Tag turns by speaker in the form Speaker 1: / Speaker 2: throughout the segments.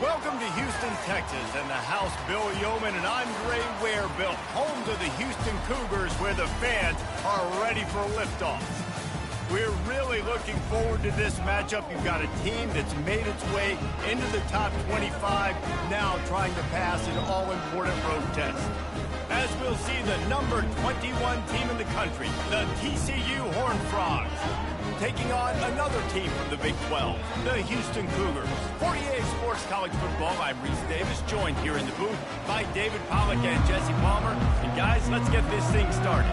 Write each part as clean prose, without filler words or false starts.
Speaker 1: Welcome to Houston, Texas, and the house Bill Yeoman and I'm Gray Ware built, home to the Houston Cougars, where the fans are ready for liftoff. We're really looking forward to this matchup. You've got a team that's made its way into the top 25, now trying to pass an all-important road test. As we'll see the number 21 team in the country, the TCU Horned Frogs, taking on another team from the Big 12, the Houston Cougars. For EA Sports College Football, I'm Reese Davis, joined here in the booth by David Pollack and Jesse Palmer. And guys, let's get this thing started.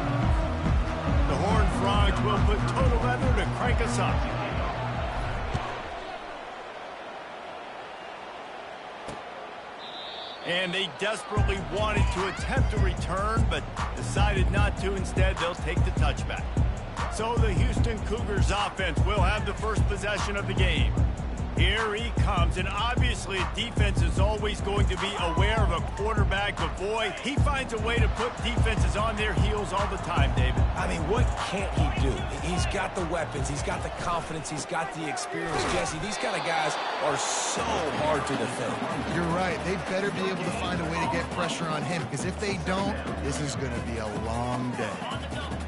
Speaker 1: The Horned Frogs will put total leather to crank us up. And they desperately wanted to attempt a return, but decided not to. Instead, they'll take the touchback. So the Houston Cougars offense will have the first possession of the game. Here he comes, and obviously defense is always going to be aware of a quarterback, but boy, he finds a way to put defenses on their heels all the time, David.
Speaker 2: I mean, what can't he do? He's got the weapons, he's got the confidence, he's got the experience. Jesse, these kind of guys are so hard to defend.
Speaker 3: You're right. They better be able to find a way to get pressure on him, because if they don't, this is going to be a long day.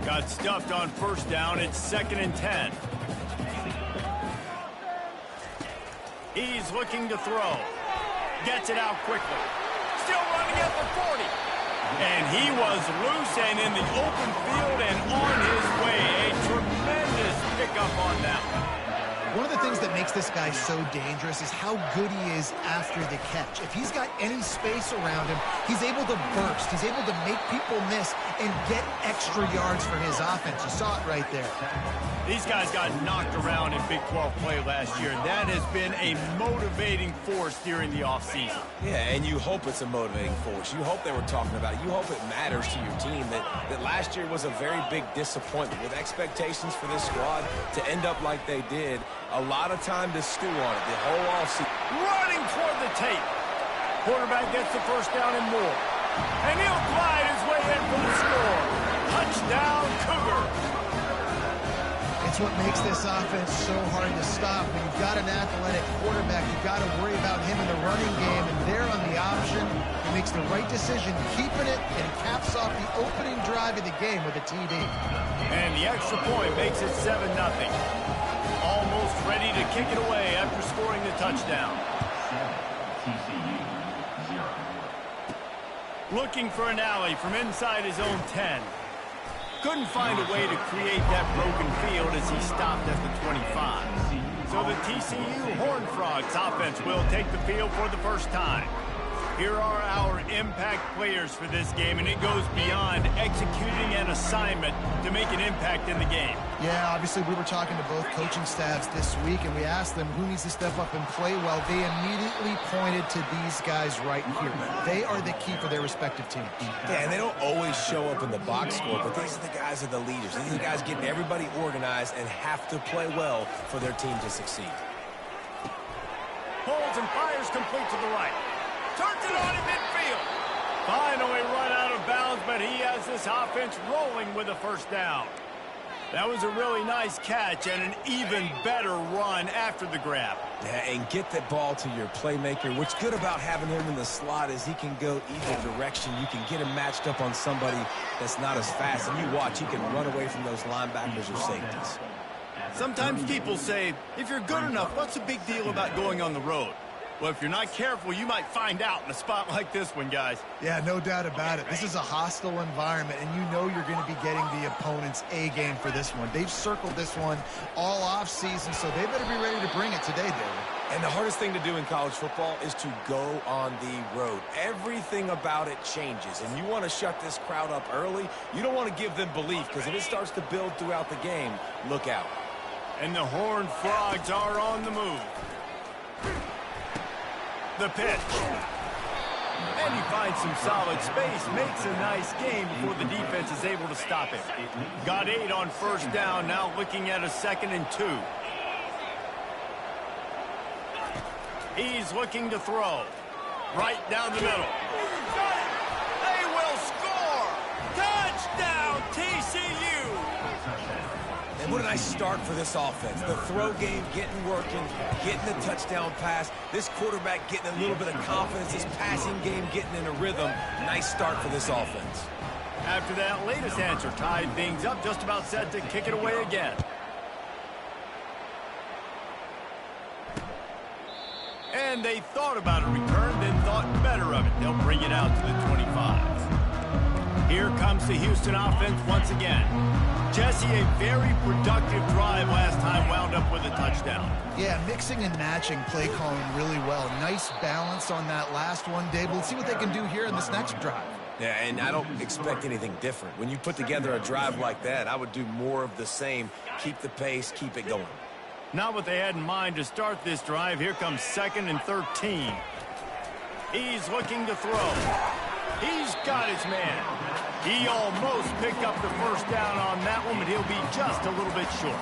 Speaker 1: Got stuffed on first down. It's 2nd and 10. He's looking to throw. Gets it out quickly. Still running at the 40. And he was loose and in the open field and on his way. A tremendous pickup on that one.
Speaker 3: One of the things that makes this guy so dangerous is how good he is after the catch. If he's got any space around him, he's able to burst. He's able to make people miss and get extra yards for his offense. You saw it right there.
Speaker 1: These guys got knocked around in Big 12 play last year. That has been a motivating force during the offseason.
Speaker 2: Yeah, and you hope it's a motivating force. You hope they were talking about it. You hope it matters to your team that last year was a very big disappointment. With expectations for this squad to end up like they did, a lot of time to stew on it the whole offseason.
Speaker 1: Running toward the tape. Quarterback gets the first down and more. And he'll glide his way in for the score. Touchdown, Cougar.
Speaker 3: It's what makes this offense so hard to stop. When you've got an athletic quarterback, you've got to worry about him in the running game, and there on the option, he makes the right decision, keeping it, and caps off the opening drive of the game with a TD.
Speaker 1: And the extra point makes it 7-0. Almost ready to kick it away after scoring the touchdown. Looking for an alley from inside his own 10. Couldn't find a way to create that broken field as he stopped at the 25. So the TCU Horned Frogs offense will take the field for the first time. Here are our impact players for this game, and it goes beyond executing an assignment to make an impact in the game.
Speaker 3: Yeah, obviously we were talking to both coaching staffs this week, and we asked them who needs to step up and play well. They immediately pointed to these guys right here. They are the key for their respective teams.
Speaker 2: Yeah, and they don't always show up in the box score, but these are the guys that are the leaders. These are the guys getting everybody organized and have to play well for their team to succeed.
Speaker 1: Holds and fires complete to the right. Turns it on in midfield. Finally run out of bounds, but he has this offense rolling with a first down. That was a really nice catch and an even better run after the grab.
Speaker 2: Yeah, and get that ball to your playmaker. What's good about having him in the slot is he can go either direction. You can get him matched up on somebody that's not as fast, and you watch, he can run away from those linebackers or safeties.
Speaker 1: Sometimes people say, if you're good enough, what's the big deal about going on the road? Well, if you're not careful, you might find out in a spot like this one, guys.
Speaker 3: Yeah, no doubt about it. This is a hostile environment, and you know you're going to be getting the opponent's A-game for this one. They've circled this one all offseason, so they better be ready to bring it today, David.
Speaker 2: And the hardest thing to do in college football is to go on the road. Everything about it changes, and you want to shut this crowd up early. You don't want to give them belief, because if it starts to build throughout the game, look out.
Speaker 1: And the Horned Frogs are on the move. The pitch. And he finds some solid space, makes a nice game before the defense is able to stop him. Got 8 on first down, now looking at a 2nd and 2. He's looking to throw. Right down the middle. They will score! Touchdown, TCU!
Speaker 2: And what a nice start for this offense. The throw game getting working, getting the touchdown pass. This quarterback getting a little bit of confidence. This passing game getting in a rhythm. Nice start for this offense.
Speaker 1: After that latest answer tied things up, just about set to kick it away again. And they thought about a return, then thought better of it. They'll bring it out to the 25. Here comes the Houston offense once again. Jesse, a very productive drive last time, wound up with a touchdown.
Speaker 3: Yeah, mixing and matching play calling really well. Nice balance on that last one, Dave. Let's see what they can do here in this next drive.
Speaker 2: Yeah, and I don't expect anything different. When you put together a drive like that, I would do more of the same. Keep the pace, keep it going.
Speaker 1: Not what they had in mind to start this drive. Here comes 2nd and 13. He's looking to throw. He's got his man. He almost picked up the first down on that one, but he'll be just a little bit short.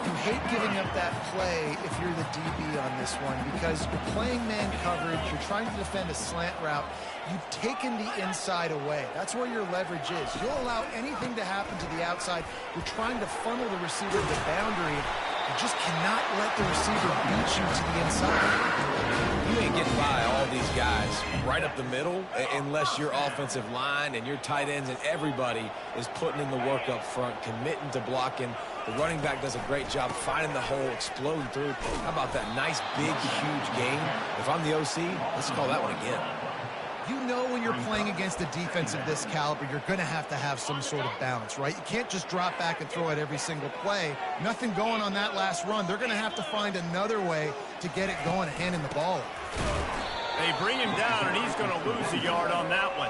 Speaker 3: You hate giving up that play if you're the DB on this one because you're playing man coverage, you're trying to defend a slant route. You've taken the inside away. That's where your leverage is. You'll allow anything to happen to the outside. You're trying to funnel the receiver to the boundary. You just cannot let the receiver beat you to the inside.
Speaker 2: You ain't getting by all these guys right up the middle unless your offensive line and your tight ends and everybody is putting in the work up front, committing to blocking. The running back does a great job finding the hole, exploding through. How about that nice, big, huge game? If I'm the OC, let's call that one again.
Speaker 3: You know when you're playing against a defense of this caliber, you're going to have some sort of balance, right? You can't just drop back and throw it every single play. Nothing going on that last run. They're going to have to find another way to get it going and handing the ball.
Speaker 1: They bring him down, and he's going to lose a yard on that one.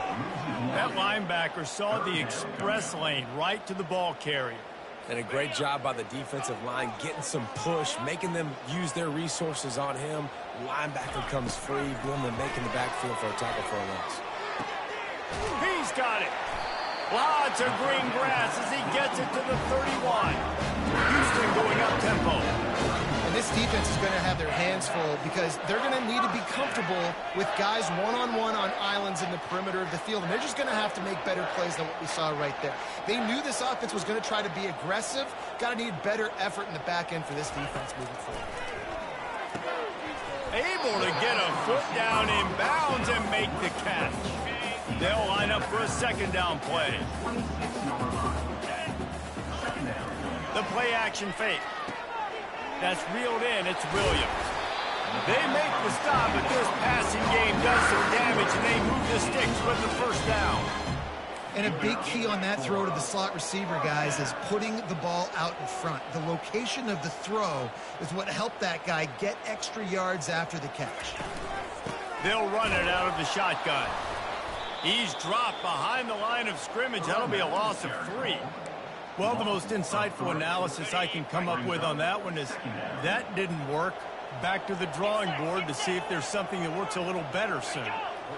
Speaker 1: That linebacker saw the express lane right to the ball carrier.
Speaker 2: And a great job by the defensive line, getting some push, making them use their resources on him. Linebacker comes free, boom, and making the backfield for a tackle for a loss.
Speaker 1: He's got it. Lots of green grass as he gets it to the 31. Houston going up tempo.
Speaker 3: And this defense is going to have their hands full because they're going to need to be comfortable with guys one-on-one on islands in the perimeter of the field. And they're just going to have to make better plays than what we saw right there. They knew this offense was going to try to be aggressive. Got to need better effort in the back end for this defense moving forward.
Speaker 1: Able to get a foot down in bounds and make the catch. They'll line up for a second down play. The play action fake. That's reeled in. It's Williams. They make the stop, but this passing game does some damage, and they move the sticks with the first down.
Speaker 3: And a big key on that throw to the slot receiver, guys, is putting the ball out in front. The location of the throw is what helped that guy get extra yards after the catch.
Speaker 1: They'll run it out of the shotgun. He's dropped behind the line of scrimmage. That'll be a loss of 3. Well, the most insightful analysis I can come up with on that one is that didn't work. Back to the drawing board to see if there's something that works a little better soon.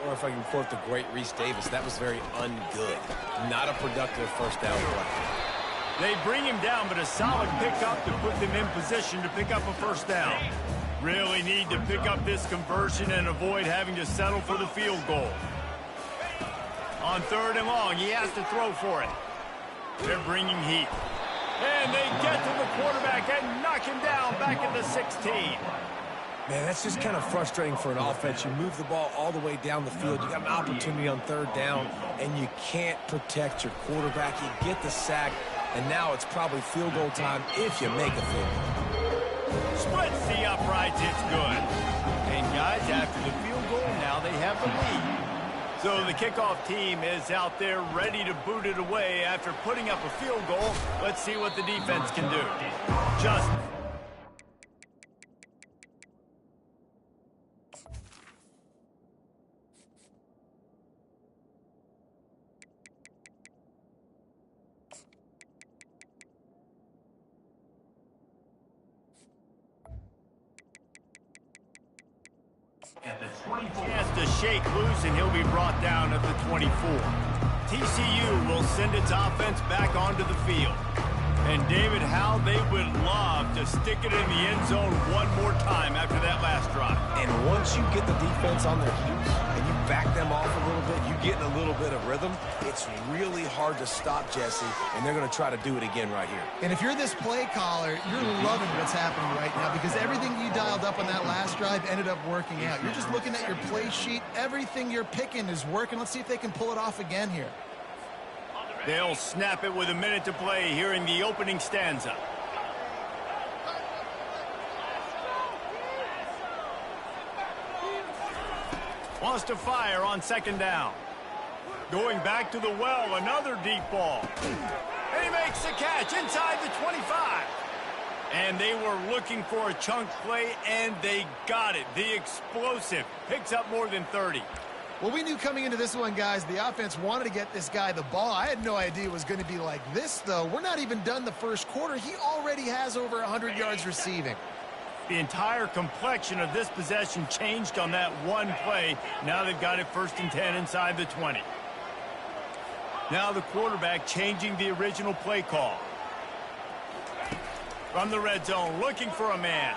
Speaker 2: Or if I can quote the great Reese Davis, that was very ungood. Not a productive first down play.
Speaker 1: They bring him down, but a solid pickup to put them in position to pick up a first down. Really need to pick up this conversion and avoid having to settle for the field goal. On 3rd and long, he has to throw for it. They're bringing heat. And they get to the quarterback and knock him down back at the 16.
Speaker 2: Man, that's just kind of frustrating for an offense. You move the ball all the way down the field. You got an opportunity on 3rd down, and you can't protect your quarterback. You get the sack, and now it's probably field goal time if you make a field goal.
Speaker 1: Splits the uprights. It's good. And, guys, after the field goal, now they have the lead. So the kickoff team is out there ready to boot it away after putting up a field goal. Let's see what the defense can do. Justin. He has to shake loose, and he'll be brought down at the 24. TCU will send its offense back onto the field. And, David, how they would love to stick it in the end zone one more time after that last drive.
Speaker 2: And once you get the defense on their heels and you back them off a little bit, you get in a little bit of rhythm, it's really hard to stop Jesse, and they're going to try to do it again right here.
Speaker 3: And if you're this play caller, you're loving what's happening right now because everything you dialed up on that last drive ended up working out. You're just looking at your play sheet. Everything you're picking is working. Let's see if they can pull it off again here.
Speaker 1: They'll snap it with a minute to play here in the opening stanza. Wants to fire on second down. Going back to the well, another deep ball. And he makes the catch inside the 25. And they were looking for a chunk play, and they got it. The explosive picks up more than 30.
Speaker 3: Well, we knew coming into this one, guys, the offense wanted to get this guy the ball. I had no idea it was going to be like this, though. We're not even done the first quarter. He already has over 100 yards receiving.
Speaker 1: The entire complexion of this possession changed on that one play. Now they've got it 1st and 10 inside the 20. Now the quarterback changing the original play call. From the red zone, looking for a man.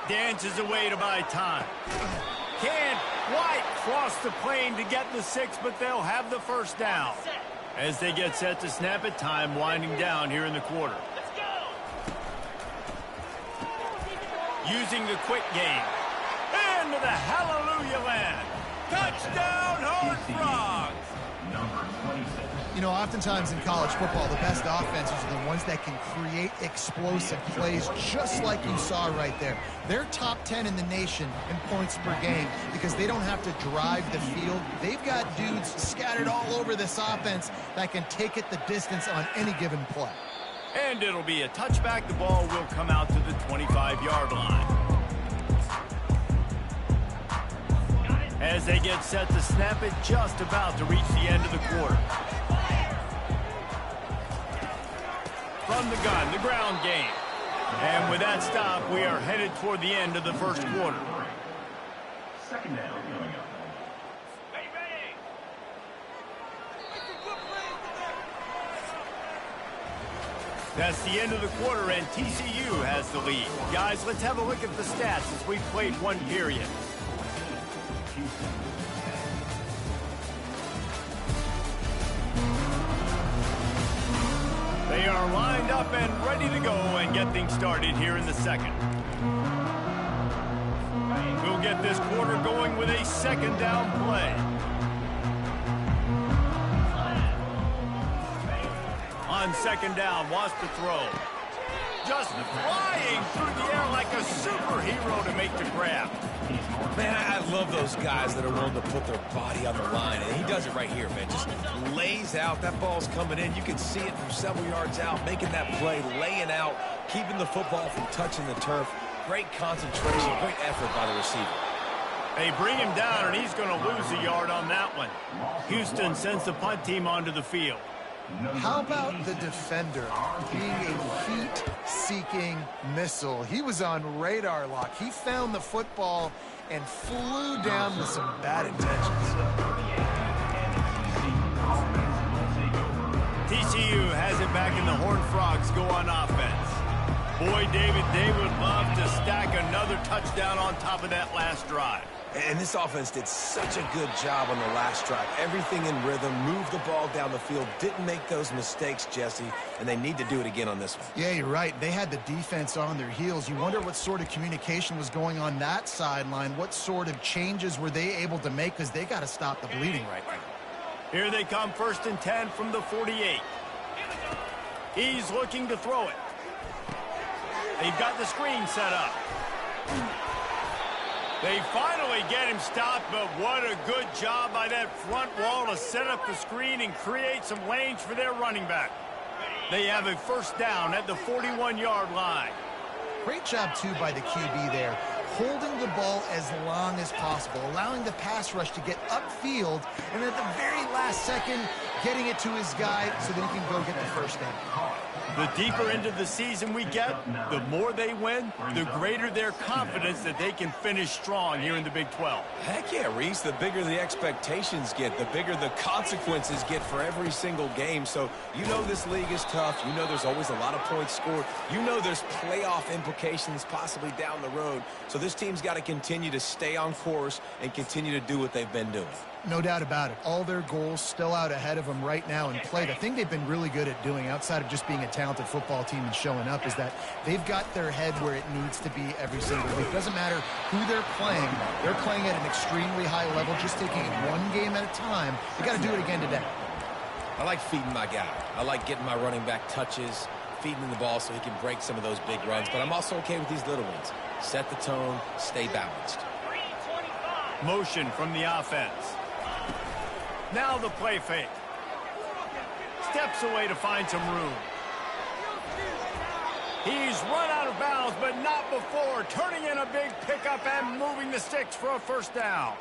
Speaker 1: Dances away to buy time. Can't quite cross the plane to get the 6, but they'll have the first down. As they get set to snap it, time winding down here in the quarter. Using the quick game. Into the hallelujah land. Touchdown, Horned Frogs!
Speaker 3: You know, oftentimes in college football, the best offenses are the ones that can create explosive plays, just like you saw right there. They're top 10 in the nation in points per game because they don't have to drive the field. They've got dudes scattered all over this offense that can take it the distance on any given play.
Speaker 1: And it'll be a touchback. The ball will come out to the 25-yard line. As they get set to snap it, just about to reach the end of the quarter. From the gun, the ground game. And with that stop, we are headed toward the end of the first quarter.
Speaker 4: Second down.
Speaker 1: That's the end of the quarter, and TCU has the lead. Guys, let's have a look at the stats as we've played one period. They are lined up and ready to go and get things started here in the second. We'll get this quarter going with a second down play. On second down, wants to throw. Just flying through the air like a superhero to make the grab.
Speaker 2: Man, I love those guys that are willing to put their body on the line, and he does it right here, man. Just lays out. That ball's coming in. You can see it from several yards out, making that play, laying out, keeping the football from touching the turf. Great concentration, great effort by the receiver.
Speaker 1: They bring him down, and he's going to lose a yard on that one. Houston sends the punt team onto the field.
Speaker 3: How about the defender being a heat-seeking missile? He was on radar lock. He found the football and flew down with some bad intentions.
Speaker 1: TCU has it back, and the Horned Frogs go on offense. Boy, David, they would love to stack another touchdown on top of that last drive.
Speaker 2: And this offense did such a good job on the last drive. Everything in rhythm, moved the ball down the field, didn't make those mistakes, Jesse, and they need to do it again on this one.
Speaker 3: Yeah, you're right. They had the defense on their heels. You wonder what sort of communication was going on that sideline. What sort of changes were they able to make, because they got to stop the bleeding right now.
Speaker 1: Here they come, 1st and 10 from the 48. He's looking to throw it. They've got the screen set up. They finally get him stopped, but what a good job by that front wall to set up the screen and create some lanes for their running back. They have a first down at the 41-yard line.
Speaker 3: Great job, too, by the QB there, holding the ball as long as possible, allowing the pass rush to get upfield, and at the very last second, getting it to his guy so that he can go get the first down.
Speaker 1: The deeper into the season we get, the more they win, the greater their confidence that they can finish strong here in the Big 12.
Speaker 2: Heck yeah, Reese. The bigger the expectations get, the bigger the consequences get for every single game. So you know this league is tough. You know there's always a lot of points scored. You know there's playoff implications possibly down the road. So this team's got to continue to stay on course and continue to do what they've been doing.
Speaker 3: No doubt about it. All their goals still out ahead of them right now in play. The thing they've been really good at doing, outside of just being a talented football team and showing up, is that they've got their head where it needs to be every single week. It doesn't matter who they're playing at an extremely high level, just taking it one game at a time. They got to do it again today.
Speaker 2: I like feeding my guy. I like getting my running back touches, feeding him the ball so he can break some of those big runs. But I'm also okay with these little ones. Set the tone, stay balanced.
Speaker 1: Motion from the offense. Now the play fake. Steps away to find some room. He's run out of bounds, but not before turning in a big pickup and moving the sticks for a first down.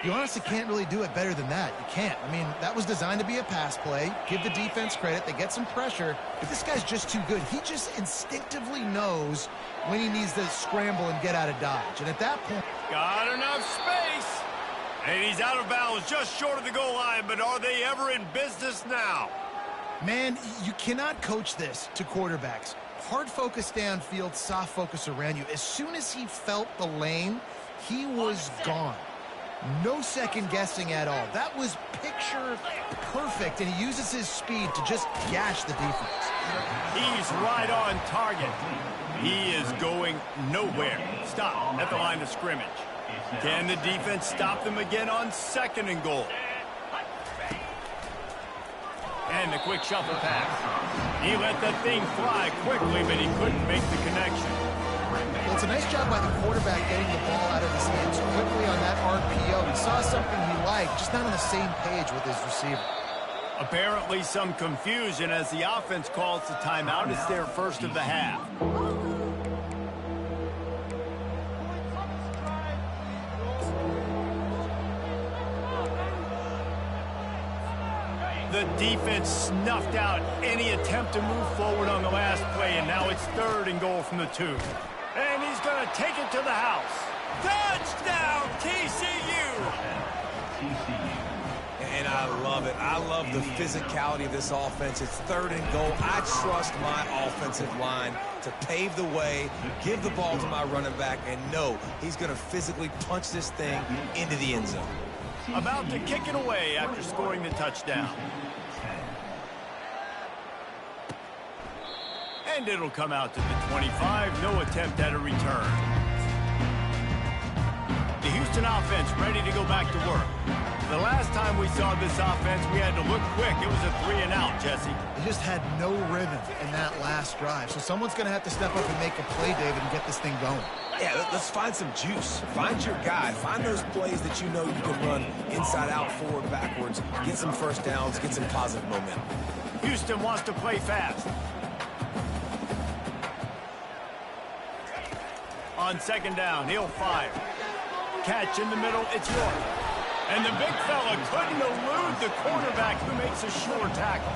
Speaker 3: You honestly can't really do it better than that. You can't. I mean, that was designed to be a pass play. Give the defense credit. They get some pressure. But this guy's just too good. He just instinctively knows when he needs to scramble and get out of dodge. And at that point...
Speaker 1: Got enough space. And he's out of bounds just short of the goal line, but are they ever in business now?
Speaker 3: Man, you cannot coach this to quarterbacks. Hard focus downfield, soft focus around you. As soon as he felt the lane, he was gone. No second guessing at all. That was picture perfect, and he uses his speed to just gash the defense.
Speaker 1: He's right on target. He is going nowhere. Stop at the line of scrimmage. Can the defense stop them again on 2nd and goal? And the quick shuffle pass. He let that thing fly quickly, but he couldn't make the connection.
Speaker 3: Well, it's a nice job by the quarterback getting the ball out of his hands quickly on that RPO. He saw something he liked, just not on the same page with his receiver.
Speaker 1: Apparently some confusion as the offense calls the timeout. It's their first of the half. The defense snuffed out any attempt to move forward on the last play, and now it's 3rd and goal from the 2. And he's going to take it to the house. Touchdown, TCU!
Speaker 2: And I love it. I love the physicality of this offense. It's 3rd and goal. I trust my offensive line to pave the way, give the ball to my running back, and know he's going to physically punch this thing into the end zone.
Speaker 1: About to kick it away after scoring the touchdown. And it'll come out to the 25. No attempt at a return. The Houston offense ready to go back to work. The last time we saw this offense, we had to look quick. It was a 3-and-out, Jesse.
Speaker 3: They just had no rhythm in that last drive. So someone's going to have to step up and make a play, David, and get this thing going.
Speaker 2: Yeah, let's find some juice. Find your guy. Find those plays that you know you can run inside out, forward, backwards. Get some first downs. Get some positive momentum.
Speaker 1: Houston wants to play fast. On 2nd down, he'll fire. Catch in the middle, it's York. And the big fella couldn't elude the quarterback who makes a sure tackle.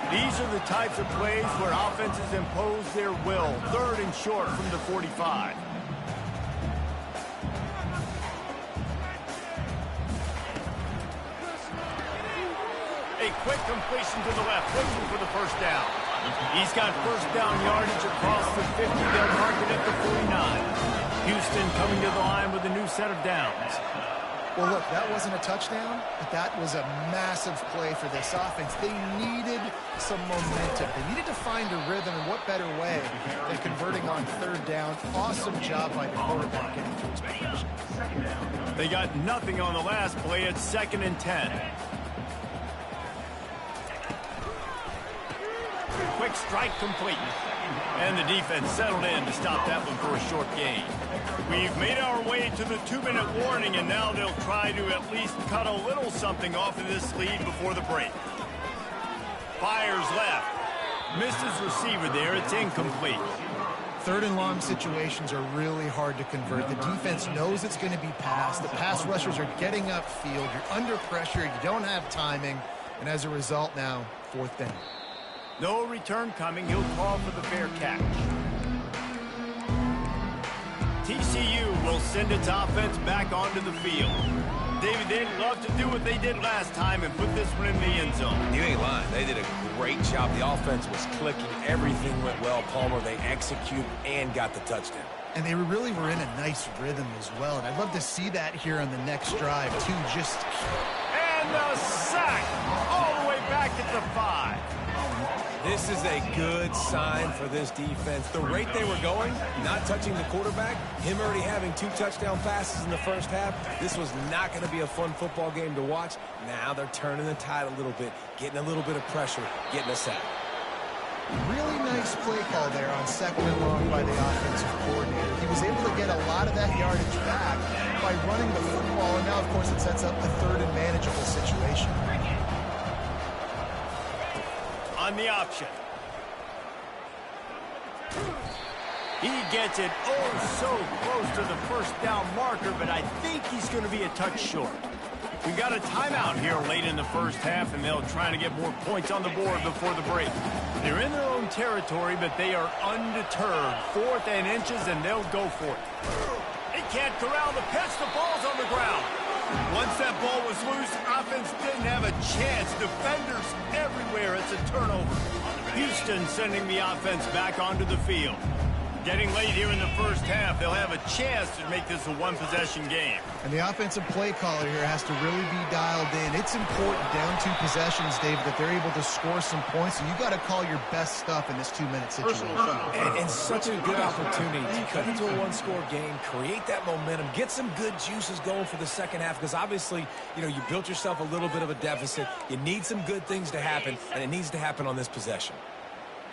Speaker 1: These are the types of plays where offenses impose their will. 3rd and short from the 45. A quick completion to the left, looking for the first down. He's got first down yardage across the 50. They'll mark it at the 49. Houston coming to the line with a new set of downs.
Speaker 3: Well, look, that wasn't a touchdown, but that was a massive play for this offense. They needed some momentum. They needed to find a rhythm, and what better way than converting on 3rd down. Awesome job by the quarterback getting to his position.
Speaker 1: They got nothing on the last play. It's 2nd and 10. Quick strike complete. And the defense settled in to stop that one for a short gain. We've made our way to the 2-minute warning, and now they'll try to at least cut a little something off of this lead before the break. Fires left. Misses receiver there. It's incomplete.
Speaker 3: 3rd and long situations are really hard to convert. The defense knows it's going to be passed. The pass rushers are getting upfield. You're under pressure. You don't have timing. And as a result now, 4th down.
Speaker 1: No return coming. He'll call for the fair catch. TCU will send its offense back onto the field. David, they'd love to do what they did last time and put this one in the end zone.
Speaker 2: You ain't lying. They did a great job. The offense was clicking. Everything went well. Palmer, they executed and got the touchdown.
Speaker 3: And they really were in a nice rhythm as well. And I'd love to see that here on the next drive, too.
Speaker 1: And a sack all the way back at the 5.
Speaker 2: This is a good sign for this defense. The rate they were going, not touching the quarterback, him already having 2 touchdown passes in the first half, this was not going to be a fun football game to watch. Now they're turning the tide a little bit, getting a little bit of pressure, getting a sack.
Speaker 3: Really nice play call there on 2nd and long by the offensive coordinator. He was able to get a lot of that yardage back by running the football, and now, of course, it sets up a 3rd and manageable situation.
Speaker 1: On the option. He gets it so close to the first down marker, but I think he's going to be a touch short. We got a timeout here late in the first half, and they'll try to get more points on the board before the break. They're in their own territory, but they are undeterred. 4th and inches, and they'll go for it. They can't corral the pitch. The ball's on the ground. Once that ball was loose, offense didn't have a chance. Defenders everywhere. It's a turnover. Houston sending the offense back onto the field. Getting late here in the first half, they'll have a chance to make this a one-possession game.
Speaker 3: And the offensive play caller here has to really be dialed in. It's important down 2 possessions, David, that they're able to score some points. So you got to call your best stuff in this 2-minute situation.
Speaker 2: And such a good opportunity to cut into a 1-score game, create that momentum, get some good juices going for the second half, because obviously, you know, you built yourself a little bit of a deficit. You need some good things to happen, and it needs to happen on this possession.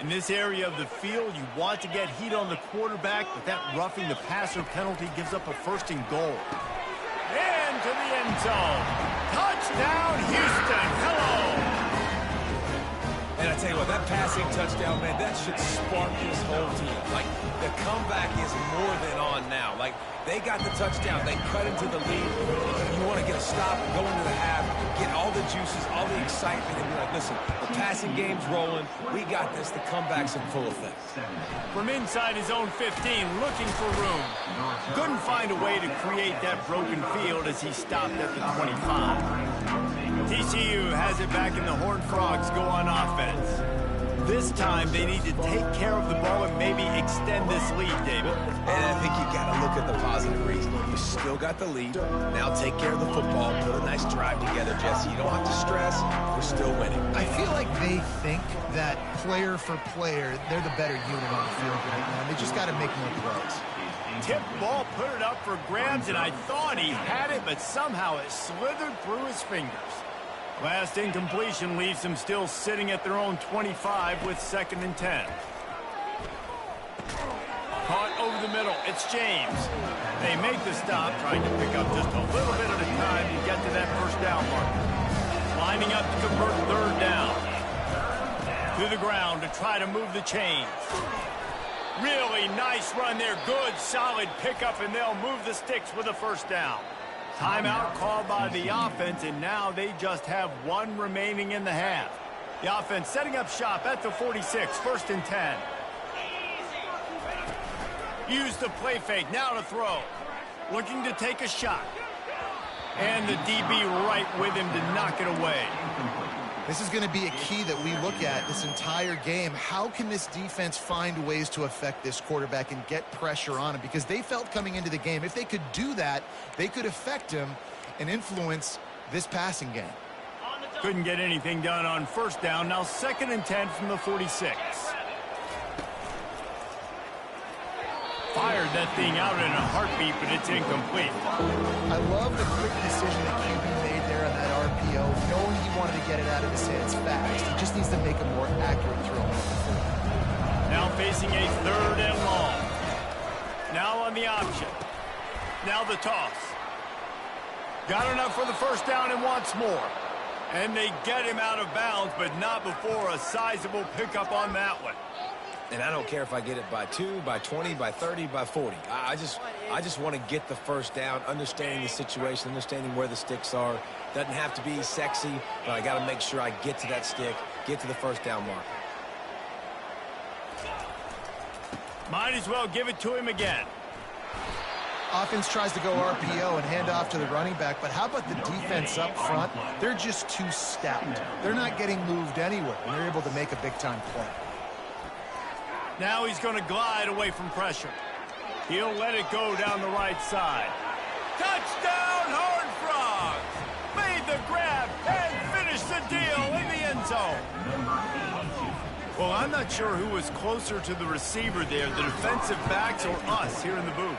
Speaker 1: In this area of the field, you want to get heat on the quarterback, but that roughing the passer penalty gives up a 1st and goal. Into the end zone. Touchdown, Houston. Hello.
Speaker 2: And I tell you what, that passing touchdown, man, that should spark this whole team. Like, the comeback is more than on now. Like, they got the touchdown. They cut into the lead. You want to get a stop, go into the half, get all the juices, all the excitement, and be like, listen, the passing game's rolling. We got this. The comeback's in full effect.
Speaker 1: From inside his own 15, looking for room. Couldn't find a way to create that broken field as he stopped at the 25. TCU has it back, and the Horned Frogs go on offense. This time, they need to take care of the ball and maybe extend this lead, David.
Speaker 2: And I think you got to look at the positive reason. You still got the lead. Now take care of the football. Put a nice drive together, Jesse. You don't have to stress. We're still winning.
Speaker 3: I feel like they think that player for player, they're the better unit on the field right now. They just got to make more plays.
Speaker 1: Tip ball, put it up for grabs, and I thought he had it, but somehow it slithered through his fingers. Last incompletion leaves them still sitting at their own 25 with 2nd and 10. Caught over the middle. It's James. They make the stop, trying to pick up just a little bit at a time to get to that first down marker. Lining up to convert 3rd down. To the ground to try to move the chains. Really nice run there. Good, solid pickup, and they'll move the sticks with a 1st down. Timeout called by the offense, and now they just have 1 remaining in the half. The offense setting up shop at the 46, 1st and 10. Use the play fake, now to throw. Looking to take a shot. And the DB right with him to knock it away.
Speaker 3: This is going to be a key that we look at this entire game. How can this defense find ways to affect this quarterback and get pressure on him? Because they felt coming into the game, if they could do that, they could affect him and influence this passing game.
Speaker 1: Couldn't get anything done on 1st down. Now 2nd and 10 from the 46. Fired that thing out in a heartbeat, but it's incomplete.
Speaker 3: I love the quick decision that QB made there on that RPO, knowing he wanted to get it out of his hands fast. He just needs to make a more accurate throw.
Speaker 1: Now facing a 3rd and long. Now on the option. Now the toss. Got enough for the 1st down and wants more. And they get him out of bounds, but not before a sizable pickup on that one.
Speaker 2: And I don't care if I get it by 2, by 20, by 30, by 40. I just want to get the 1st down, understanding the situation, understanding where the sticks are. Doesn't have to be sexy, but I got to make sure I get to that stick, get to the 1st down marker.
Speaker 1: Might as well give it to him again.
Speaker 3: Offense tries to go RPO and hand off to the running back, but how about the defense up front? They're just too stout. They're not getting moved anywhere, and they're able to make a big-time play.
Speaker 1: Now he's going to glide away from pressure. He'll let it go down the right side. Touchdown, Horned Frogs! Made the grab and finished the deal in the end zone. Well, I'm not sure who was closer to the receiver there, the defensive backs or us here in the booth.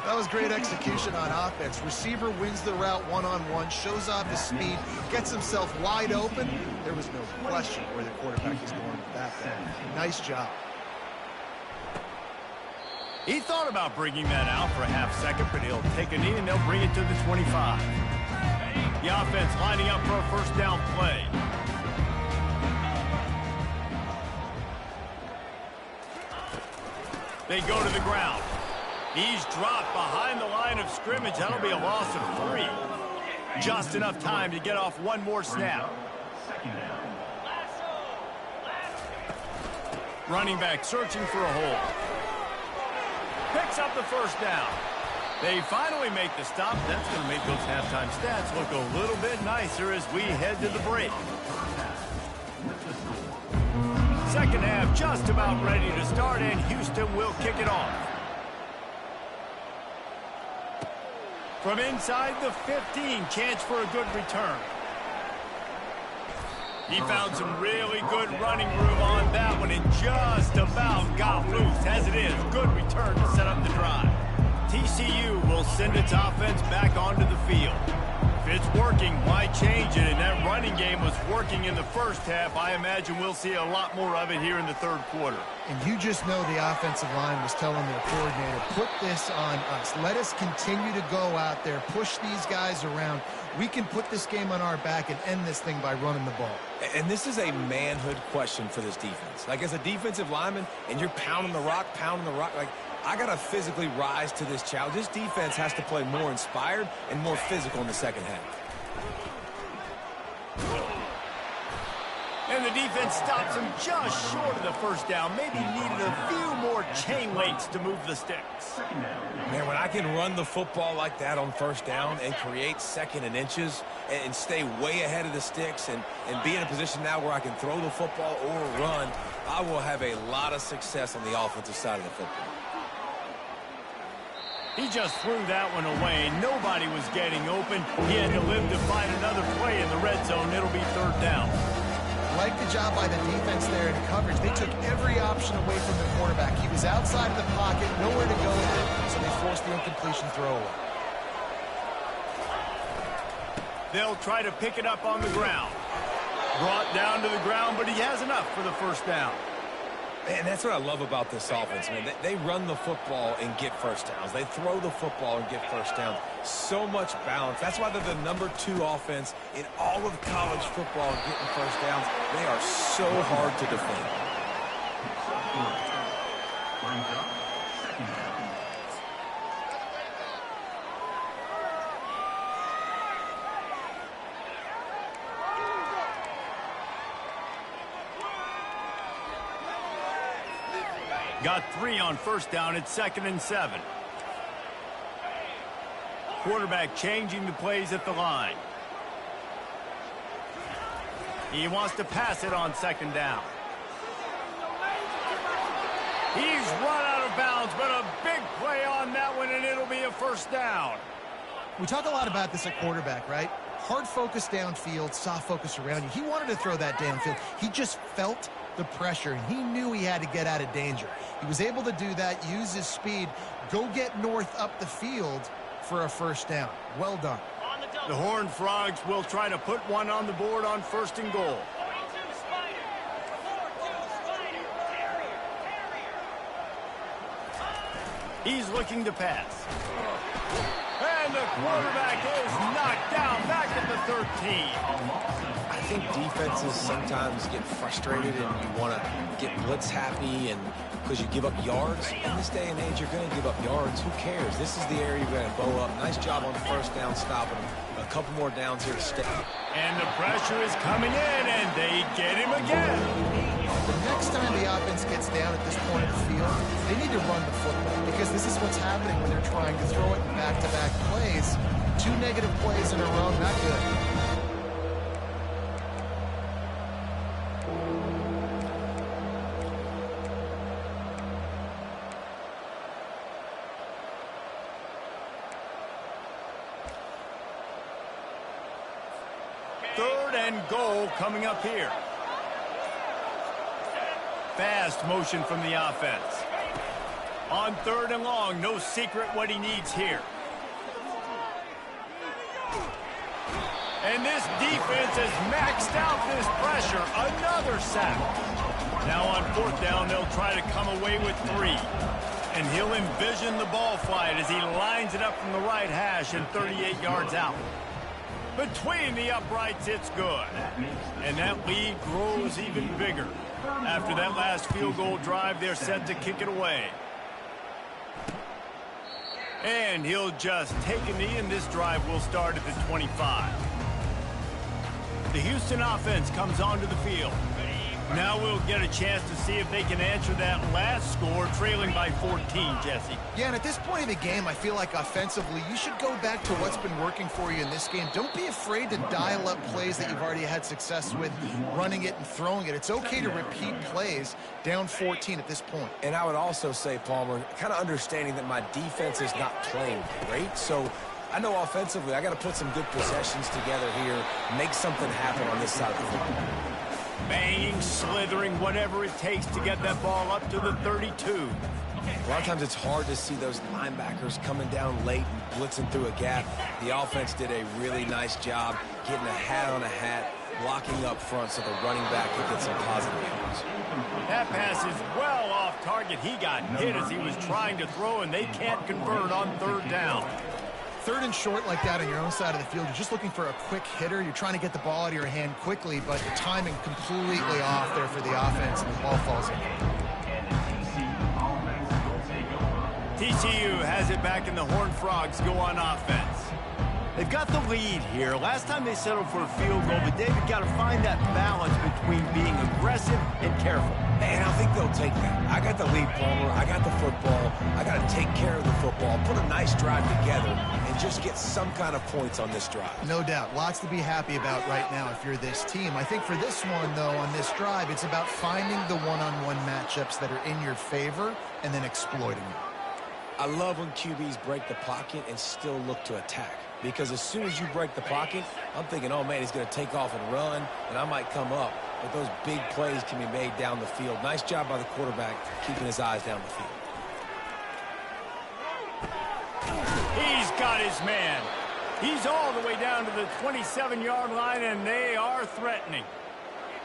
Speaker 3: That was great execution on offense. Receiver wins the route one-on-one, shows off his speed, gets himself wide open. There was no question where the quarterback was going with that. Nice job.
Speaker 1: He thought about bringing that out for a half second, but he'll take a knee and they'll bring it to the 25. The offense lining up for a first down play. They go to the ground. He's dropped behind the line of scrimmage. That'll be a loss of 3. Just enough time to get off one more snap. Running back searching for a hole. Picks up the first down. They finally make the stop. That's going to make those halftime stats look a little bit nicer as we head to the break. Second half just about ready to start, and Houston will kick it off. From inside the 15, chance for a good return. He found some really good running room on that one and just about got loose. As it is, good return to set up the drive. TCU will send its offense back onto the field. If it's working, why change it? And that running game was working in the first half. I imagine we'll see a lot more of it here in the third quarter.
Speaker 3: And you just know the offensive line was telling their coordinator, put this on us. Let us continue to go out there, push these guys around. We can put this game on our back and end this thing by running the ball.
Speaker 2: And this is a manhood question for this defense. Like, as a defensive lineman, and you're pounding the rock, like, I got to physically rise to this challenge. This defense has to play more inspired and more physical in the second half.
Speaker 1: And the defense stops him just short of the first down. Maybe needed a few more chain links to move the sticks.
Speaker 2: Man, when I can run the football like that on first down and create second and inches and stay way ahead of the sticks and be in a position now where I can throw the football or run, I will have a lot of success on the offensive side of the football.
Speaker 1: He just threw that one away. Nobody was getting open. He had to live to find another play in the red zone. It'll be third down.
Speaker 3: Like the job by the defense there in coverage. They took every option away from the quarterback. He was outside of the pocket, nowhere to go with it, so they forced the incompletion throwaway.
Speaker 1: They'll try to pick it up on the ground. Brought down to the ground, but he has enough for the first down.
Speaker 2: And that's what I love about this offense, man. They run the football and get first downs. They throw the football and get first downs. So much balance. That's why they're the #2 offense in all of college football and getting first downs. They are so hard to defend.
Speaker 1: Got 3 on first down. It's 2nd and 7. Quarterback changing the plays at the line. He wants to pass it on 2nd down. He's run out of bounds, but a big play on that one, and it'll be a first down.
Speaker 3: We talk a lot about this at quarterback, right? Hard focus downfield, soft focus around you. He wanted to throw that downfield. He just felt the pressure, and he knew he had to get out of danger. He was able to do that, use his speed, go get north up the field for a first down. Well done.
Speaker 1: The Horned Frogs will try to put one on the board on 1st and goal. He's looking to pass. And the quarterback is knocked down back at the 13.
Speaker 2: I think defenses sometimes get frustrated and you want to get blitz happy and because you give up yards. In this day and age, you're going to give up yards. Who cares? This is the area you're going to bow up. Nice job on the first down stopping him. A couple more downs here to stay.
Speaker 1: And the pressure is coming in, and they get him again.
Speaker 3: The next time the offense gets down at this point of the field, they need to run the football because this is what's happening when they're trying to throw it in back-to-back plays. 2 negative plays in a row, not good.
Speaker 1: Third and goal coming up here. Fast motion from the offense. On third and long, no secret what he needs here. And this defense has maxed out this pressure. Another sack. Now on fourth down, they'll try to come away with 3. And he'll envision the ball flight as he lines it up from the right hash and 38 yards out. Between the uprights, it's good. And that lead grows even bigger. After that last field goal drive, they're set to kick it away. And he'll just take a knee, and this drive will start at the 25. The Houston offense comes onto the field. Now we'll get a chance to see if they can answer that last score, trailing by 14, Jesse.
Speaker 3: Yeah, and at this point of the game, I feel like offensively, you should go back to what's been working for you in this game. Don't be afraid to dial up plays that you've already had success with, running it and throwing it. It's okay to repeat plays down 14 at this point.
Speaker 2: And I would also say, Palmer, kind of understanding that my defense is not playing great, so I know offensively I got to put some good possessions together here, make something happen on this side of the football.
Speaker 1: Banging, slithering, whatever it takes to get that ball up to the 32.
Speaker 2: A lot of times it's hard to see those linebackers coming down late and blitzing through a gap. The offense did a really nice job getting a hat on a hat, blocking up front so the running back could get some positive yards.
Speaker 1: That pass is well off target. He got hit as he was trying to throw, and they can't convert on third down.
Speaker 3: Third and short like that on your own side of the field, you're just looking for a quick hitter. You're trying to get the ball out of your hand quickly, but the timing completely off there for the offense, and the ball falls in.
Speaker 1: TCU has it back, and the Horned Frogs go on offense. They've got the lead here. Last time they settled for a field goal, but David got to find that balance between being aggressive and careful.
Speaker 2: And I think they'll take that. I got the lead, Palmer. I got the football. I got to take care of the football, put a nice drive together, and just get some kind of points on this drive.
Speaker 3: No doubt. Lots to be happy about right now if you're this team. I think for this one, though, on this drive, it's about finding the one-on-one matchups that are in your favor and then exploiting them.
Speaker 2: I love when QBs break the pocket and still look to attack. Because as soon as you break the pocket, I'm thinking, oh, man, he's going to take off and run, and I might come up. But those big plays can be made down the field. Nice job by the quarterback keeping his eyes down the field.
Speaker 1: He's got his man. He's all the way down to the 27-yard line, and they are threatening.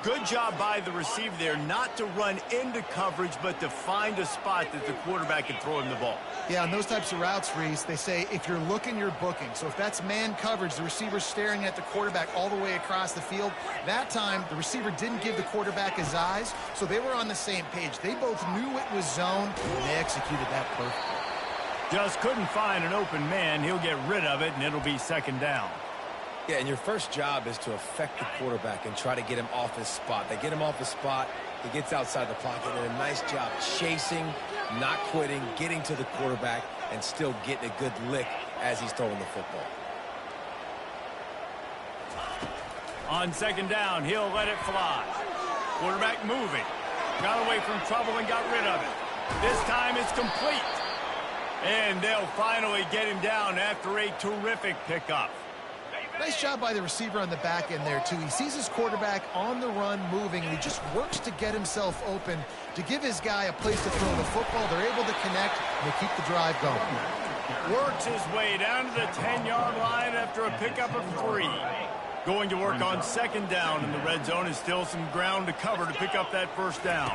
Speaker 1: Good job by the receiver there not to run into coverage, but to find a spot that the quarterback can throw him the ball.
Speaker 3: Yeah, on those types of routes, Reese, they say if you're looking, you're booking. So if that's man coverage, the receiver's staring at the quarterback all the way across the field. That time, the receiver didn't give the quarterback his eyes, so they were on the same page. They both knew it was zone, and they executed that perfectly.
Speaker 1: Just couldn't find an open man. He'll get rid of it, and it'll be second down.
Speaker 2: Yeah, and your first job is to affect the quarterback and try to get him off his spot. They get him off his spot, he gets outside the pocket, and a nice job chasing, not quitting, getting to the quarterback, and still getting a good lick as he's throwing the football.
Speaker 1: On second down, he'll let it fly. Quarterback moving. Got away from trouble and got rid of it. This time it's complete. And they'll finally get him down after a terrific pickup.
Speaker 3: Nice job by the receiver on the back end there, too. He sees his quarterback on the run moving, and he just works to get himself open to give his guy a place to throw the football. They're able to connect, and they keep the drive going.
Speaker 1: Works his way down to the 10-yard line after a pickup of 3. Going to work on second down in the red zone, and still some ground to cover to pick up that first down.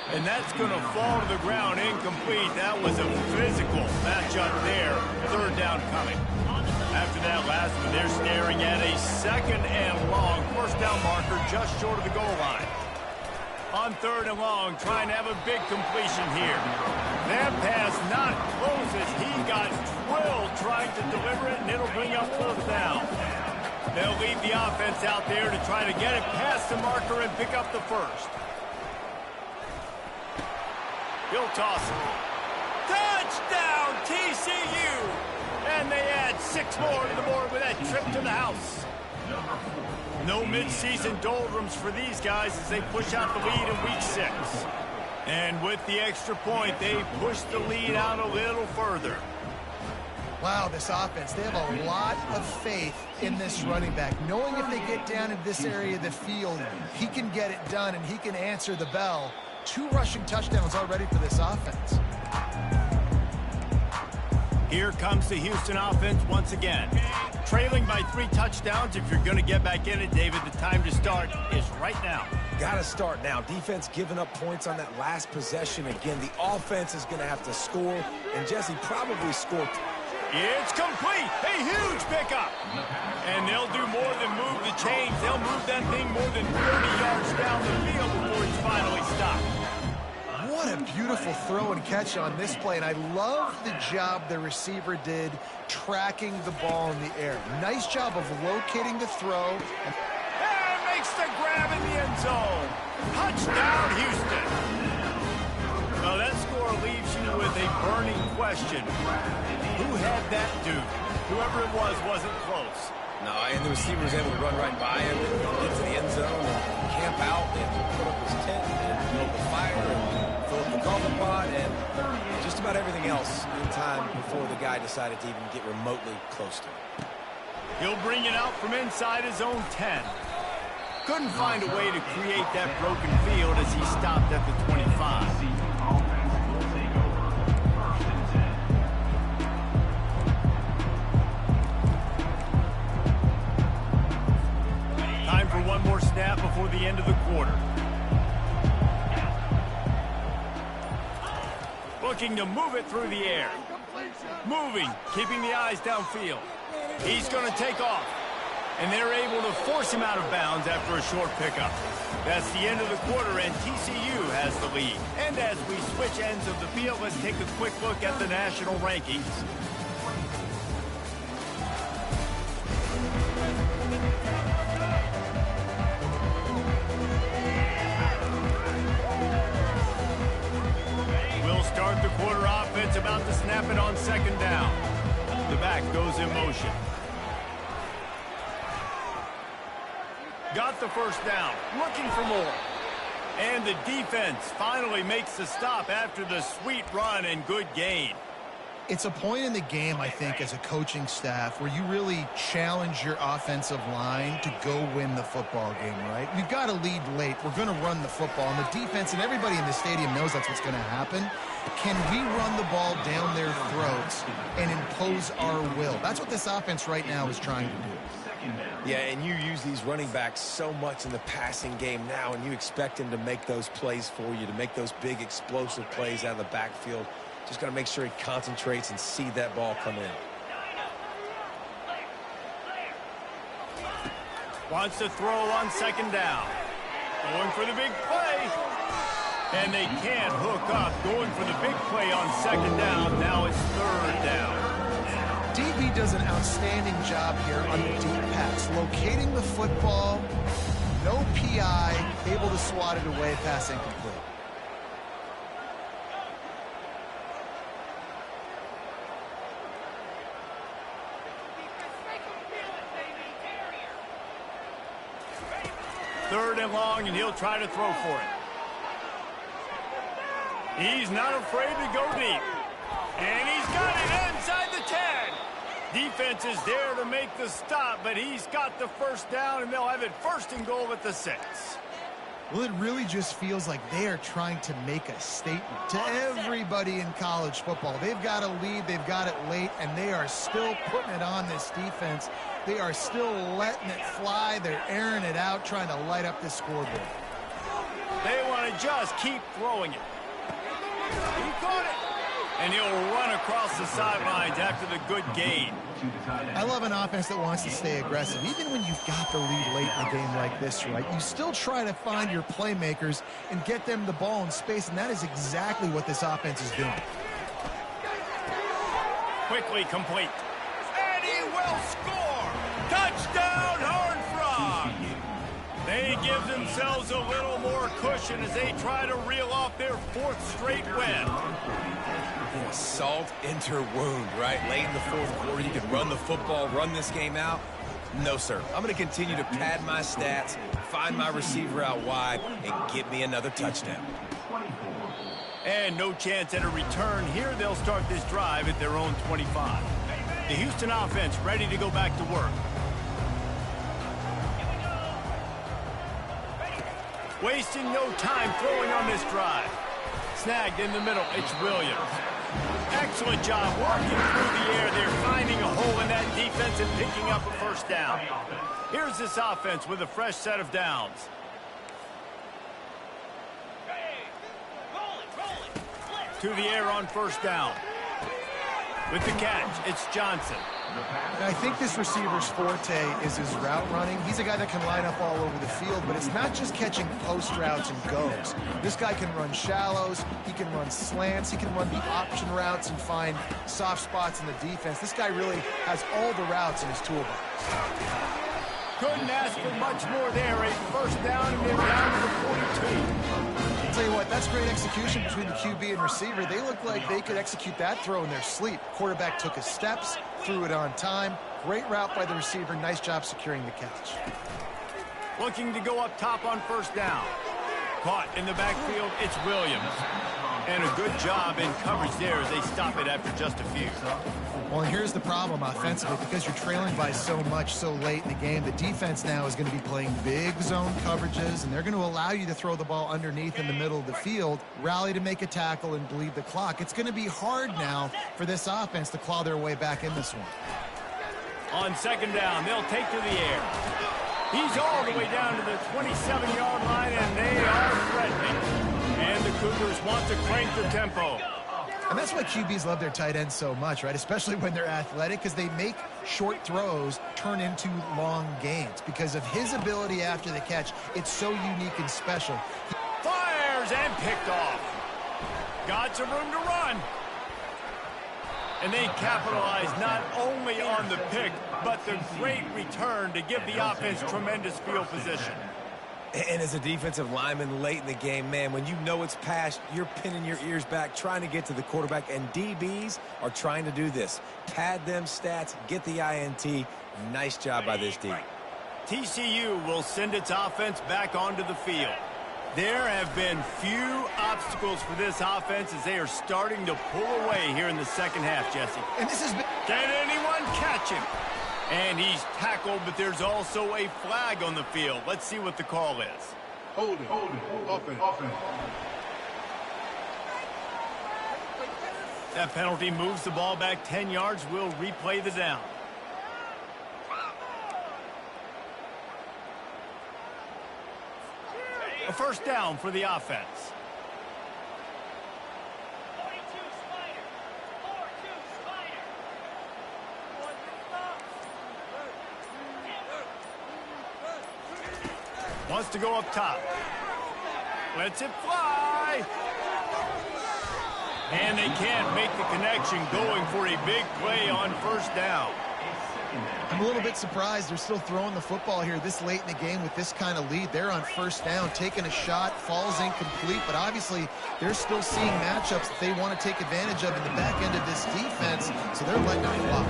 Speaker 1: And that's going to fall to the ground incomplete. That was a physical matchup there. Third down coming. After that last one, they're staring at a second and long. First down marker just short of the goal line. On third and long, trying to have a big completion here. That pass not close as he got drilled trying to deliver it, and it'll bring up fourth down. They'll leave the offense out there to try to get it past the marker and pick up the first. He'll toss it. Touchdown, TCU! And they add 6 more to the board with that trip to the house. No midseason doldrums for these guys as they push out the lead in week 6. And with the extra point, they push the lead out a little further.
Speaker 3: Wow, this offense, they have a lot of faith in this running back, knowing if they get down in this area of the field, he can get it done and he can answer the bell. 2 rushing touchdowns already for this offense.
Speaker 1: Here comes the Houston offense once again. Trailing by 3 touchdowns. If you're going to get back in it, David, the time to start is right now.
Speaker 2: Got to start now. Defense giving up points on that last possession. Again, the offense is going to have to score, and Jesse probably scored.
Speaker 1: It's complete. A huge pickup. And they'll do more than move the chains. They'll move that thing more than 30 yards down the field before it's finally stopped.
Speaker 3: What a beautiful throw and catch on this play, and I love the job the receiver did tracking the ball in the air. Nice job of locating the throw.
Speaker 1: And makes the grab in the end zone. Touchdown, Houston. Well, that score leaves you with a burning question. Who had that dude? Whoever it was wasn't close.
Speaker 2: No, and the receiver was able to run right by him and get to the end zone and camp out and put up his tent and build the fire and fill up the coffee pot and just about everything else in time before the guy decided to even get remotely close to him.
Speaker 1: He'll bring it out from inside his own 10. Couldn't find a way to create that broken field as he stopped at the 25. Time for one more snap before the end of the quarter. Looking to move it through the air. Moving, keeping the eyes downfield. He's going to take off. And they're able to force him out of bounds after a short pickup. That's the end of the quarter, and TCU has the lead. And as we switch ends of the field, let's take a quick look at the national rankings. We'll start the quarter offense about to snap it on 2nd down. The back goes in motion. Got the first down, looking for more. And the defense finally makes the stop after the sweet run and good gain.
Speaker 3: It's a point in the game, I think, as a coaching staff where you really challenge your offensive line to go win the football game, right? We've got to lead late. We're going to run the football. And the defense and everybody in the stadium knows that's what's going to happen. Can we run the ball down their throats and impose our will? That's what this offense right now is trying to do.
Speaker 2: Yeah, and you use these running backs so much in the passing game now, and you expect him to make those plays for you, to make those big explosive plays out of the backfield. Just got to make sure he concentrates and see that ball come in.
Speaker 1: Wants to throw on 2nd down. Going for the big play. And they can't hook up. Going for the big play on 2nd down. Now it's 3rd down.
Speaker 3: DB does an outstanding job here on the deep pass, locating the football, no PI, able to swat it away, pass incomplete.
Speaker 1: Third and long, and he'll try to throw for it. He's not afraid to go deep. And he's got it inside the 10. Defense is there to make the stop, but he's got the first down, and they'll have it 1st and goal at the 6.
Speaker 3: Well, it really just feels like they are trying to make a statement to everybody in college football. They've got a lead, they've got it late, and they are still putting it on this defense. They are still letting it fly. They're airing it out, trying to light up this scoreboard.
Speaker 1: They want to just keep throwing it. He caught it. And he'll run across the sidelines after the good gain.
Speaker 3: I love an offense that wants to stay aggressive. Even when you've got the lead late in a game like this, right, you still try to find your playmakers and get them the ball in space, and that is exactly what this offense is doing.
Speaker 1: Quickly complete. And he will score. Touchdown, They give themselves a little more cushion as they try to reel off their 4th straight win.
Speaker 2: Salt into wound, right? Late in the 4th quarter, you can run the football, run this game out. No, sir. I'm going to continue to pad my stats, find my receiver out wide, and get me another touchdown.
Speaker 1: And no chance at a return here. They'll start this drive at their own 25. The Houston offense ready to go back to work. Wasting no time throwing on this drive. Snagged in the middle. It's Williams. Excellent job working through the air. They're finding a hole in that defense and picking up a first down. Here's this offense with a fresh set of downs. To the air on first down. With the catch, it's Johnson.
Speaker 3: And I think this receiver's forte is his route running. He's a guy that can line up all over the field, but it's not just catching post routes and goes. This guy can run shallows, he can run slants, he can run the option routes and find soft spots in the defense. This guy really has all the routes in his toolbox.
Speaker 1: Couldn't ask for much more there. A first down and they're down to the 42.
Speaker 3: I'll tell you what, that's great execution between the QB and receiver. They look like they could execute that throw in their sleep. Quarterback took his steps, threw it on time. Great route by the receiver. Nice job securing the catch.
Speaker 1: Looking to go up top on first down. Caught in the backfield, it's Williams. And a good job in coverage there as they stop it after just a few.
Speaker 3: Well, here's the problem offensively. Because you're trailing by so much so late in the game, the defense now is going to be playing big zone coverages, and they're going to allow you to throw the ball underneath in the middle of the field, rally to make a tackle, and bleed the clock. It's going to be hard now for this offense to claw their way back in this one.
Speaker 1: On second down, they'll take to the air. He's all the way down to the 27-yard line, and they are threatening. And the Cougars want to crank the tempo.
Speaker 3: And that's why QBs love their tight ends so much, right? Especially when they're athletic, because they make short throws turn into long gains. Because of his ability after the catch, it's so unique and special.
Speaker 1: Fires and picked off. Got some room to run. And they capitalize not only on the pick, but the great return to give the offense tremendous field position.
Speaker 2: And as a defensive lineman late in the game, man, when you know it's past, you're pinning your ears back, trying to get to the quarterback, and DBs are trying to do this. Pad them stats, get the INT. Nice job by this D.
Speaker 1: TCU will send its offense back onto the field. There have been few obstacles for this offense as they are starting to pull away here in the second half, Jesse.
Speaker 3: And this has been...
Speaker 1: Can anyone catch him? And he's tackled, but there's also a flag on the field. Let's see what the call is.
Speaker 5: Hold it. Offense.
Speaker 1: That penalty moves the ball back 10 yards. We'll replay the down. A first down for the offense. Wants to go up top. Lets it fly. And they can't make the connection, going for a big play on first down.
Speaker 3: I'm a little bit surprised they're still throwing the football here this late in the game with this kind of lead. They're on first down, taking a shot, falls incomplete, but obviously they're still seeing matchups that they want to take advantage of in the back end of this defense, so they're letting it fly.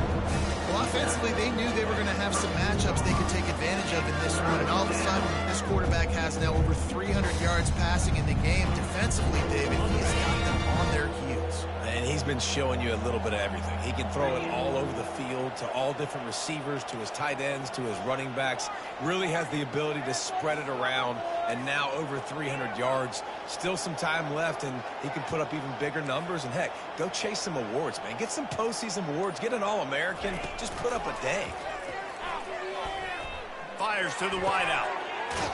Speaker 3: Well, offensively, they knew they were going to have some matchups they could take advantage of in this one, and all of a sudden, this quarterback has now over 300 yards passing in the game. Defensively, David, he's got them on their heels.
Speaker 2: And he's been showing you a little bit of everything. He can throw it all over the field to all different receivers, to his tight ends, to his running backs. Really has the ability to spread it around, and now over 300 yards. Still some time left, and he can put up even bigger numbers. And, heck, go chase some awards, man. Get some postseason awards. Get an All-American. Just put up a day.
Speaker 1: Fires to the wideout.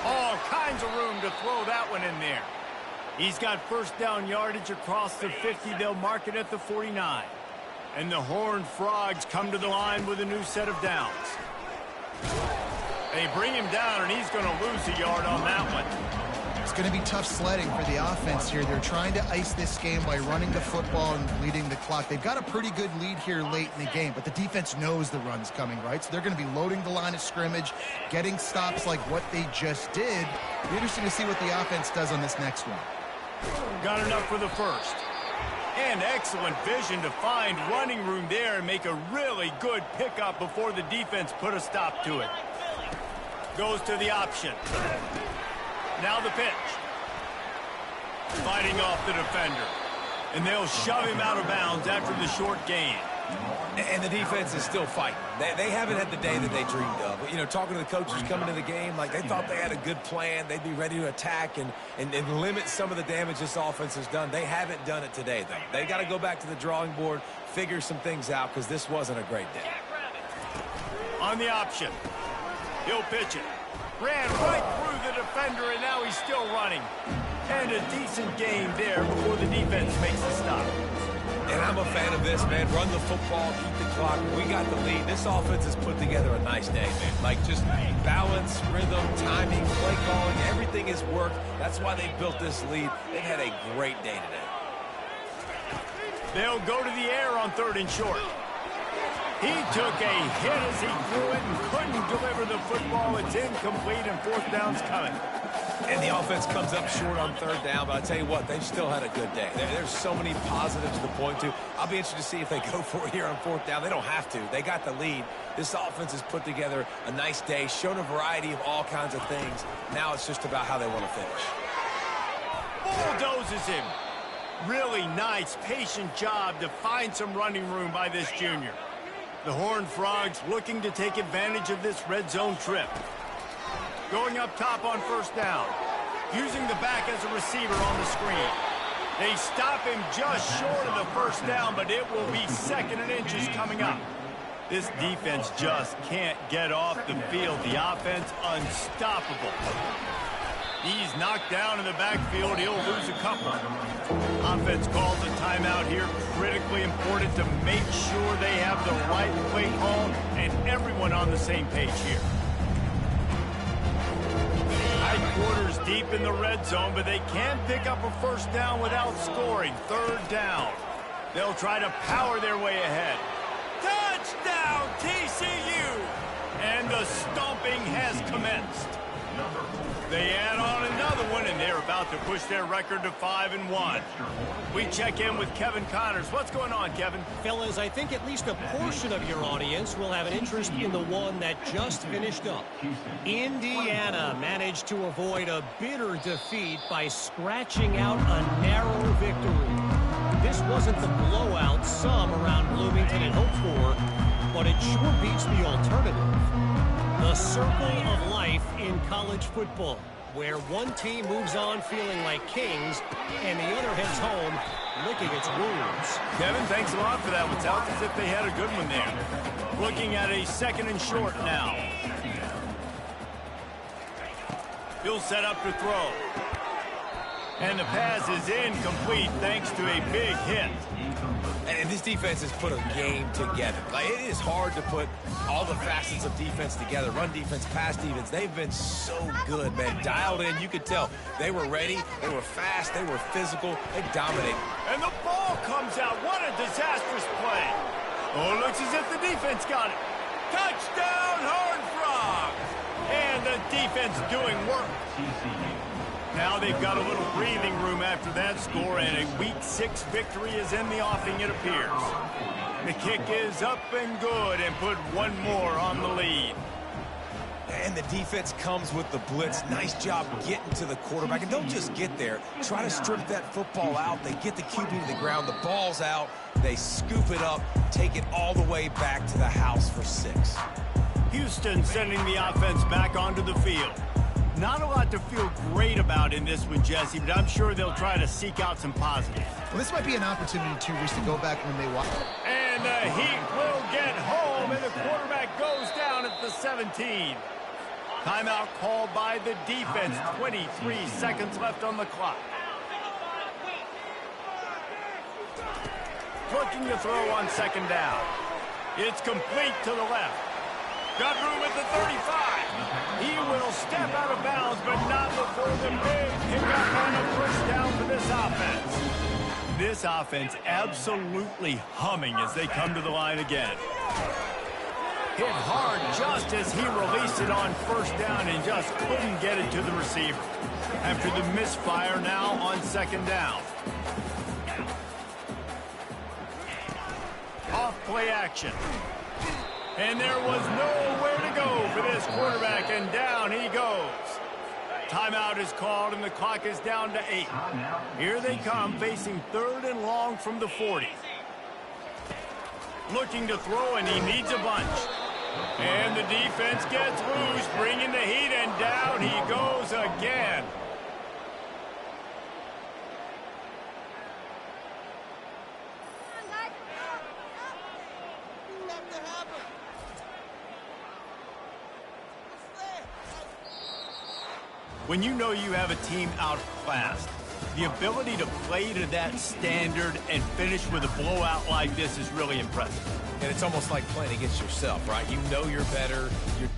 Speaker 1: All kinds of room to throw that one in there. He's got first down yardage across the 50. They'll mark it at the 49. And the Horned Frogs come to the line with a new set of downs. They bring him down, and he's going to lose a yard on that one.
Speaker 3: It's going to be tough sledding for the offense here. They're trying to ice this game by running the football and leading the clock. They've got a pretty good lead here late in the game, but the defense knows the run's coming, right? So they're going to be loading the line of scrimmage, getting stops like what they just did. It'll be interesting to see what the offense does on this next one.
Speaker 1: Got enough for the first. And excellent vision to find running room there and make a really good pickup before the defense put a stop to it. Goes to the option. Now the pitch. Fighting off the defender. And they'll shove him out of bounds after the short gain.
Speaker 2: And the defense is still fighting. They haven't had the day that they dreamed of. You know, talking to the coaches coming to the game, like they thought they had a good plan. They'd be ready to attack and limit some of the damage this offense has done. They haven't done it today, though. They got to go back to the drawing board, figure some things out, because this wasn't a great day.
Speaker 1: On the option. He'll pitch it. Ran right through the defender, and now he's still running. And a decent gain there before the defense makes the stop.
Speaker 2: And I'm a fan of this, man. Run the football, keep the clock. We got the lead. This offense has put together a nice day, man. Like, just balance, rhythm, timing, play calling, everything has worked. That's why they built this lead. They've had a great day today.
Speaker 1: They'll go to the air on 3rd and short. He took a hit as he threw it and couldn't deliver the football. It's incomplete, and 4th down's coming.
Speaker 2: And the offense comes up short on 3rd down, but I tell you what, they've still had a good day. There's so many positives to point to. I'll be interested to see if they go for it here on 4th down. They don't have to. They got the lead. This offense has put together a nice day, shown a variety of all kinds of things. Now it's just about how they want to finish.
Speaker 1: Bulldozes him. Really nice, patient job to find some running room by this junior. The Horned Frogs looking to take advantage of this red zone trip. Going up top on 1st down. Using the back as a receiver on the screen. They stop him just short of the 1st down, but it will be 2nd and inches coming up. This defense just can't get off the field. The offense unstoppable. He's knocked down in the backfield. He'll lose a couple. Offense calls a timeout here. Critically important to make sure they have the right play call and everyone on the same page here. Quarters deep in the red zone, but they can pick up a 1st down without scoring. 3rd down. They'll try to power their way ahead. Touchdown, TCU! And the stomping has commenced. They add on another one, and they're about to push their record to 5-1. We check in with Kevin Connors. What's going on, Kevin?
Speaker 6: Fellas, I think at least a portion of your audience will have an interest in the one that just finished up. Indiana managed to avoid a bitter defeat by scratching out a narrow victory. This wasn't the blowout some around Bloomington had hoped for, but it sure beats the alternative. The circle of life in college football, where one team moves on feeling like kings and the other heads home licking its wounds.
Speaker 1: Kevin, thanks a lot for that. It sounds as if they had a good one there. Looking at a 2nd and short now. He'll set up to throw. And the pass is incomplete thanks to a big hit.
Speaker 2: And this defense has put a game together. Like, it is hard to put all the facets of defense together. Run defense, pass defense. They've been so good, man. Dialed in. You could tell they were ready. They were fast. They were physical. They dominated.
Speaker 1: And the ball comes out. What a disastrous play. Oh, it looks as if the defense got it. Touchdown, Horned Frogs. And the defense doing work. Now they've got a little breathing room after that score, and a Week 6 victory is in the offing, it appears. The kick is up and good, and put one more on the lead.
Speaker 2: And the defense comes with the blitz. Nice job getting to the quarterback. And don't just get there. Try to strip that football out. They get the QB to the ground. The ball's out. They scoop it up, take it all the way back to the house for 6.
Speaker 1: Houston sending the offense back onto the field. Not a lot to feel great about in this one, Jesse, but I'm sure they'll try to seek out some positives.
Speaker 3: Well, this might be an opportunity, too, Reese, to go back when they watch.
Speaker 1: And the Heat will get home, and the quarterback goes down at the 17. Timeout called by the defense. 23 seconds left on the clock. Looking to throw on 2nd down. It's complete to the left. Got room at the 35. He will step out of bounds, but not before the big pickup and a first down for this offense. This offense absolutely humming as they come to the line again. Hit hard just as he released it on first down and just couldn't get it to the receiver. After the misfire now on second down. Off play action. And there was nowhere to go for this quarterback, and down he goes. Timeout is called, and the clock is down to 8. Here they come, facing 3rd and long from the 40. Looking to throw, and he needs a bunch. And the defense gets loose, bringing the heat, and down he goes again. When you know you have a team outclassed, the ability to play to that standard and finish with a blowout like this is really impressive.
Speaker 2: And it's almost like playing against yourself, right? You know you're better. You're